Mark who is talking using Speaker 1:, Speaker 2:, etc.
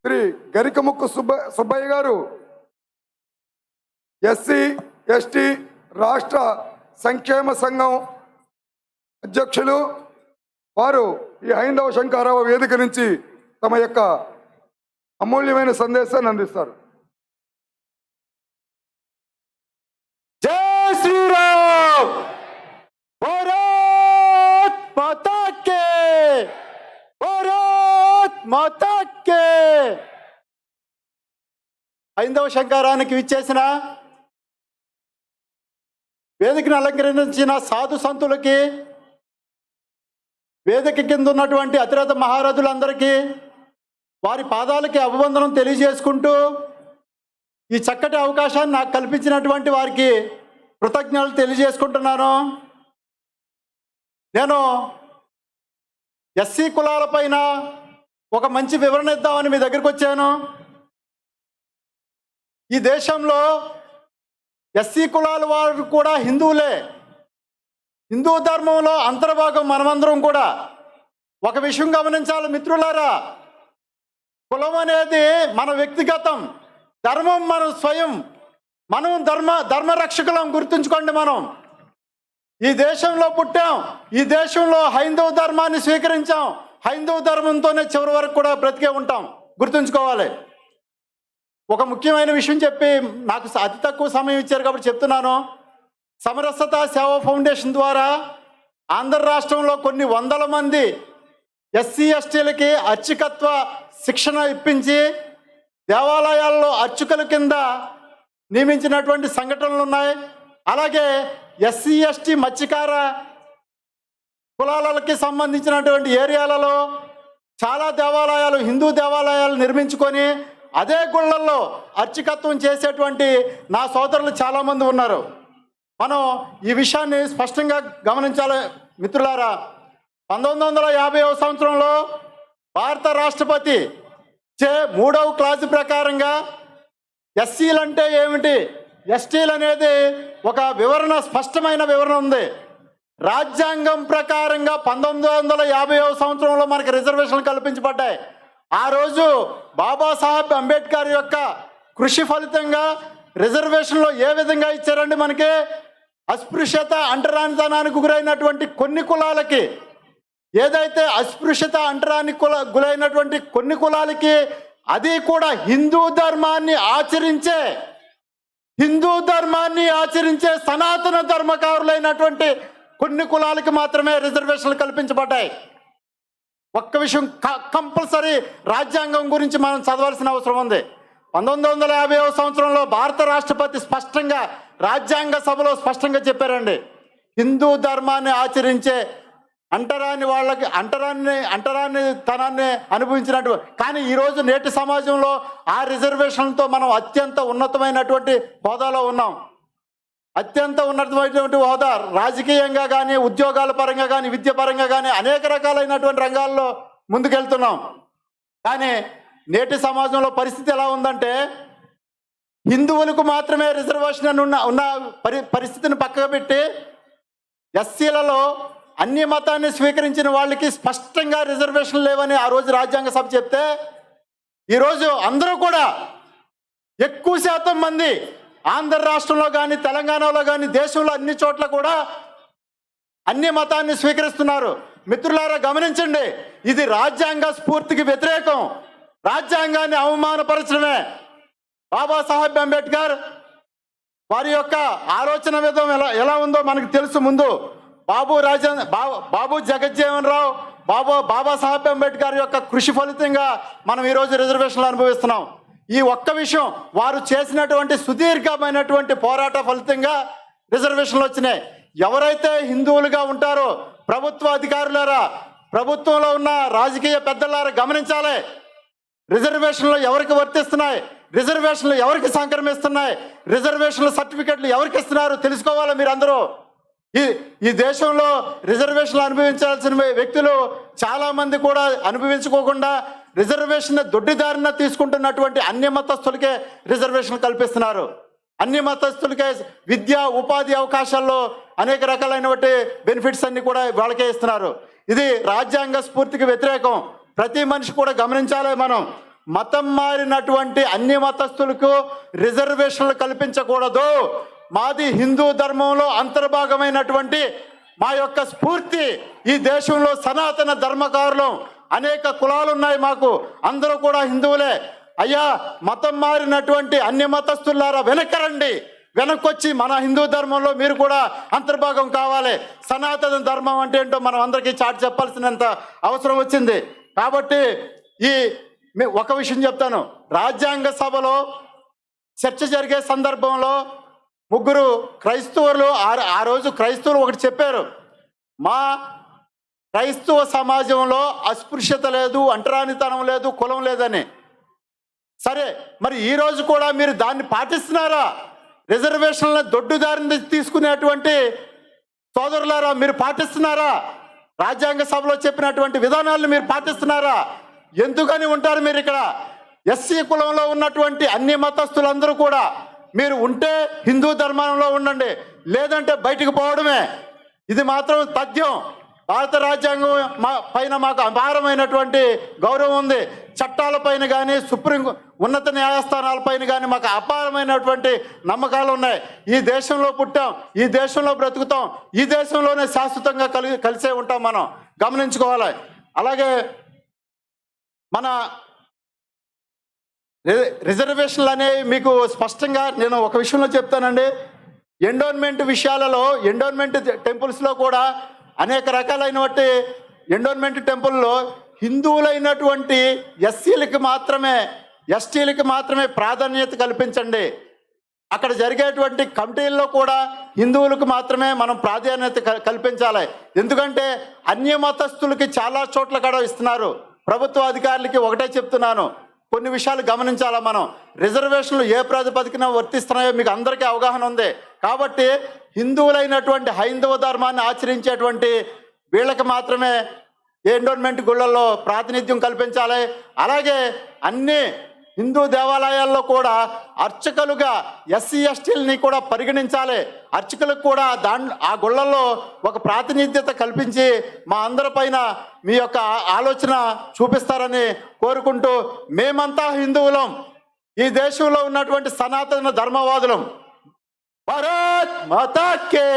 Speaker 1: శ్రీ గరికముక్కు సుబ్బయ్య గారు SC ST రాష్ట్ర సంక్షేమ సంఘం అధ్యక్షులు. వారు ఈ హైందవ శంకరావ వేదిక నుంచి తమ యొక్క అమూల్యమైన సందేశాన్ని అందిస్తారు.
Speaker 2: జై శ్రీరామ్, భారత్ మాతా కే, భారత్ మాతా కే. హైందవ శంకరానికి విచ్చేసిన వేదికను అలంకరించిన సాధు సంతులకి, వేదిక కింద ఉన్నటువంటి అతిరథ మహారథులందరికీ వారి పాదాలకి అభివందనం తెలియజేసుకుంటూ ఈ చక్కటి అవకాశాన్ని నాకు కల్పించినటువంటి వారికి కృతజ్ఞతలు తెలియజేసుకుంటున్నాను. నేను ఎస్సీ కులాలపైన ఒక మంచి వివరణ ఇద్దామని మీ దగ్గరికి వచ్చాను. ఈ దేశంలో ఎస్సీ కులాల వారు కూడా హిందువులే. హిందూ ధర్మంలో అంతర్భాగం మనమందరం కూడా. ఒక విషయం గమనించాలి మిత్రులారా, కులం అనేది మన వ్యక్తిగతం, ధర్మం మనం స్వయం. మనం ధర్మరక్షకులం. గుర్తుంచుకోండి, మనం ఈ దేశంలో పుట్టాం, ఈ దేశంలో హైందవ ధర్మాన్ని స్వీకరించాం, హైందవ ధర్మంతోనే చివరి వరకు కూడా బ్రతికే ఉంటాం. గుర్తుంచుకోవాలి. ఒక ముఖ్యమైన విషయం చెప్పి నాకు అతి తక్కువ సమయం ఇచ్చారు కాబట్టి చెప్తున్నాను. సమరసత సేవా ఫౌండేషన్ ద్వారా ఆంధ్ర రాష్ట్రంలో కొన్ని వందల మంది ఎస్సీ ఎస్టీలకి అర్చకత్వ శిక్షణ ఇప్పించి దేవాలయాల్లో అర్చకుల కింద నియమించినటువంటి సంఘటనలు ఉన్నాయి. అలాగే ఎస్సీ ఎస్టీ మత్స్యకార కులాలకి సంబంధించినటువంటి ఏరియాలలో చాలా దేవాలయాలు, హిందూ దేవాలయాలు నిర్మించుకొని అదే గుళ్ళల్లో అర్చకత్వం చేసేటువంటి నా సోదరులు చాలామంది ఉన్నారు. మనం ఈ విషయాన్ని స్పష్టంగా గమనించాలి మిత్రులారా. 1950వ సంవత్సరంలో భారత రాష్ట్రపతి చే 3వ క్లాసు ప్రకారంగా ఎస్సీలు అంటే ఏమిటి, ఎస్టీలు అనేది ఒక వివరణ, స్పష్టమైన వివరణ ఉంది. రాజ్యాంగం ప్రకారంగా 1950వ సంవత్సరంలో మనకి రిజర్వేషన్లు కల్పించబడ్డాయి. ఆ రోజు బాబాసాహెబ్ అంబేద్కర్ యొక్క కృషి ఫలితంగా రిజర్వేషన్లో ఏ విధంగా ఇచ్చారండి మనకి, అస్పృశ్యత అంటరానితనానికి గురైనటువంటి కొన్ని కులాలకి, ఏదైతే అస్పృశ్యత అంటరాని గురైనటువంటి కొన్ని కులాలకి, అది కూడా హిందూ ధర్మాన్ని ఆచరించే సనాతన ధర్మకారులైనటువంటి కొన్ని కులాలకి మాత్రమే రిజర్వేషన్లు కల్పించబడ్డాయి. ఒక్క విషయం కంపల్సరీ రాజ్యాంగం గురించి మనం చదవాల్సిన అవసరం ఉంది. 1950వ సంవత్సరంలో భారత రాష్ట్రపతి స్పష్టంగా రాజ్యాంగ సభలో స్పష్టంగా చెప్పారండి, హిందూ ధర్మాన్ని ఆచరించే అంటరాని వాళ్ళకి అంటరాని తనాన్ని అనుభవించినట్టు. కానీ ఈరోజు నేటి సమాజంలో ఆ రిజర్వేషన్తో మనం అత్యంత ఉన్నతమైనటువంటి హోదాలో ఉన్నాం. అత్యంత ఉన్నతమైనటువంటి హోదా, రాజకీయంగా కానీ, ఉద్యోగాల పరంగా కానీ, విద్య పరంగా కానీ అనేక రకాలైనటువంటి రంగాల్లో ముందుకెళ్తున్నాం. కానీ నేటి సమాజంలో పరిస్థితి ఎలా ఉందంటే, హిందువులకు మాత్రమే రిజర్వేషన్ ఉన్న పరిస్థితిని పక్కకు పెట్టి ఎస్సీలలో అన్ని మతాన్ని స్వీకరించిన వాళ్ళకి స్పష్టంగా రిజర్వేషన్ లేవని ఆ రోజు రాజ్యాంగ సభ చెప్తే, ఈరోజు అందరూ కూడా ఎక్కువ శాతం మంది ఆంధ్ర రాష్ట్రంలో కానీ, తెలంగాణలో కానీ, దేశంలో అన్ని చోట్ల కూడా అన్ని మతాన్ని స్వీకరిస్తున్నారు. మిత్రులారా గమనించండి, ఇది రాజ్యాంగ స్ఫూర్తికి వ్యతిరేకం, రాజ్యాంగాన్ని అవమానపరచడమే. బాబాసాహెబ్ అంబేద్కర్ వారి యొక్క ఆలోచన విధం ఎలా ఉందో మనకు తెలుసు. ముందు బాబు జగజ్జీవన్ రావు, బాబాసాహెబ్ అంబేద్కర్ యొక్క కృషి ఫలితంగా మనం ఈరోజు రిజర్వేషన్లు అనుభవిస్తున్నాం. ఈ ఒక్క విషయం, వారు చేసినటువంటి సుదీర్ఘమైనటువంటి పోరాట ఫలితంగా రిజర్వేషన్లు వచ్చినాయి. ఎవరైతే హిందువులుగా ఉంటారో ప్రభుత్వ అధికారులారా, ప్రభుత్వంలో ఉన్న రాజకీయ పెద్దలారా గమనించాలి, రిజర్వేషన్లు ఎవరికి వర్తిస్తున్నాయి, రిజర్వేషన్లు ఎవరికి సంక్రమిస్తున్నాయి, రిజర్వేషన్ల సర్టిఫికెట్లు ఎవరికి ఇస్తున్నారు తెలుసుకోవాలి మీరందరూ. ఈ దేశంలో రిజర్వేషన్లు అనుభవించాల్సిన వ్యక్తులు చాలామంది కూడా అనుభవించుకోకుండా రిజర్వేషన్ దొడ్డిదారిన తీసుకుంటున్నటువంటి అన్య మతస్థులకే రిజర్వేషన్ కల్పిస్తున్నారు. అన్ని మతస్థులకే విద్యా ఉపాధి అవకాశాల్లో అనేక రకాలైనటువంటి బెనిఫిట్స్ అన్ని కూడా వాళ్ళకే ఇస్తున్నారు. ఇది రాజ్యాంగ స్ఫూర్తికి వ్యతిరేకం. ప్రతి మనిషి కూడా గమనించాలి. మతం మారినటువంటి అన్ని మతస్థులకు రిజర్వేషన్లు కల్పించకూడదు. మాది హిందూ ధర్మంలో అంతర్భాగమైనటువంటి మా యొక్క స్ఫూర్తి. ఈ దేశంలో సనాతన ధర్మకారులు అనేక కులాలు ఉన్నాయి మాకు, అందరూ కూడా హిందువులే. అయ్యా, మతం మారినటువంటి అన్ని మతస్థులారా వెనకరండి, వెనక్కొచ్చి మన హిందూ ధర్మంలో మీరు కూడా అంతర్భాగం కావాలి. సనాతన ధర్మం అంటే ఏంటో మనం అందరికీ చాటి చెప్పాల్సినంత అవసరం వచ్చింది. కాబట్టి ఒక విషయం చెప్తాను. రాజ్యాంగ సభలో చర్చ జరిగే సందర్భంలో ముగ్గురు క్రైస్తవులు ఆ రోజు క్రైస్తవులు ఒకటి చెప్పారు, మా క్రైస్తవ సమాజంలో అస్పృశ్యత లేదు, అంటరానితనం లేదు, కులం లేదని. సరే, మరి ఈరోజు కూడా మీరు దాన్ని పాటిస్తున్నారా? రిజర్వేషన్ల దొడ్డుదారిని తీసుకునేటువంటి సోదరులారా, మీరు పాటిస్తున్నారా? రాజ్యాంగ సభలో చెప్పినటువంటి విధానాలను మీరు పాటిస్తున్నారా? ఎందుకని ఉంటారు మీరు ఇక్కడ? ఎస్సీ కులంలో ఉన్నటువంటి అన్ని మతస్థులందరూ కూడా మీరు ఉంటే హిందూ ధర్మంలో ఉండండి, లేదంటే బయటికి పోవడమే. ఇది మాత్రం తథ్యం. భారత రాజ్యాంగం పైన మాకు అపారమైనటువంటి గౌరవం ఉంది. చట్టాలపైన కానీ సుప్రీం ఉన్నత న్యాయస్థానాలపైన కానీ మాకు అపారమైనటువంటి నమ్మకాలు ఉన్నాయి. ఈ దేశంలో పుట్టాం, ఈ దేశంలో బ్రతుకుతాం, ఈ దేశంలోనే శాశ్వతంగా కలిసే ఉంటాం. మనం గమనించుకోవాలి. అలాగే మన రిజర్వేషన్లు అనేవి మీకు స్పష్టంగా నేను ఒక విషయంలో చెప్తానండి. ఎండోన్మెంట్ విషయాలలో, ఎండోన్మెంట్ టెంపుల్స్లో కూడా అనేక రకాలైనటువంటి ఎండోన్మెంట్ టెంపుల్లో హిందువులైనటువంటి ఎస్సీలకి మాత్రమే, ఎస్టీలకి మాత్రమే ప్రాధాన్యత కల్పించండి. అక్కడ జరిగేటువంటి కమిటీల్లో కూడా హిందువులకు మాత్రమే మనం ప్రాధాన్యత కల్పించాలి. ఎందుకంటే అన్య మతస్థులకి చాలా చోట్ల కూడా ఇస్తున్నారు. ప్రభుత్వ అధికారులకి ఒకటే చెప్తున్నాను, కొన్ని విషయాలు గమనించాలా. మనం రిజర్వేషన్లు ఏ ప్రాతిపదికన వర్తిస్తున్నాయో మీకు అందరికీ అవగాహన ఉంది. కాబట్టి హిందువులైనటువంటి హైందవ ధర్మాన్ని ఆచరించేటువంటి వీళ్ళకి మాత్రమే ఎండోన్మెంట్ గుళ్ళల్లో ప్రాతినిధ్యం కల్పించాలి. అలాగే అన్ని హిందూ దేవాలయాల్లో కూడా అర్చకులుగా ఎస్సీ ఎస్టీలని కూడా పరిగణించాలి. అర్చకులకు కూడా ఆ గుళ్ళల్లో ఒక ప్రాతినిధ్యత కల్పించి మా అందరిపైన మీ యొక్క ఆలోచన చూపిస్తారని కోరుకుంటూ, మేమంతా హిందువులం, ఈ దేశంలో ఉన్నటువంటి సనాతన ధర్మవాదులం. భారత్ మాతా కే.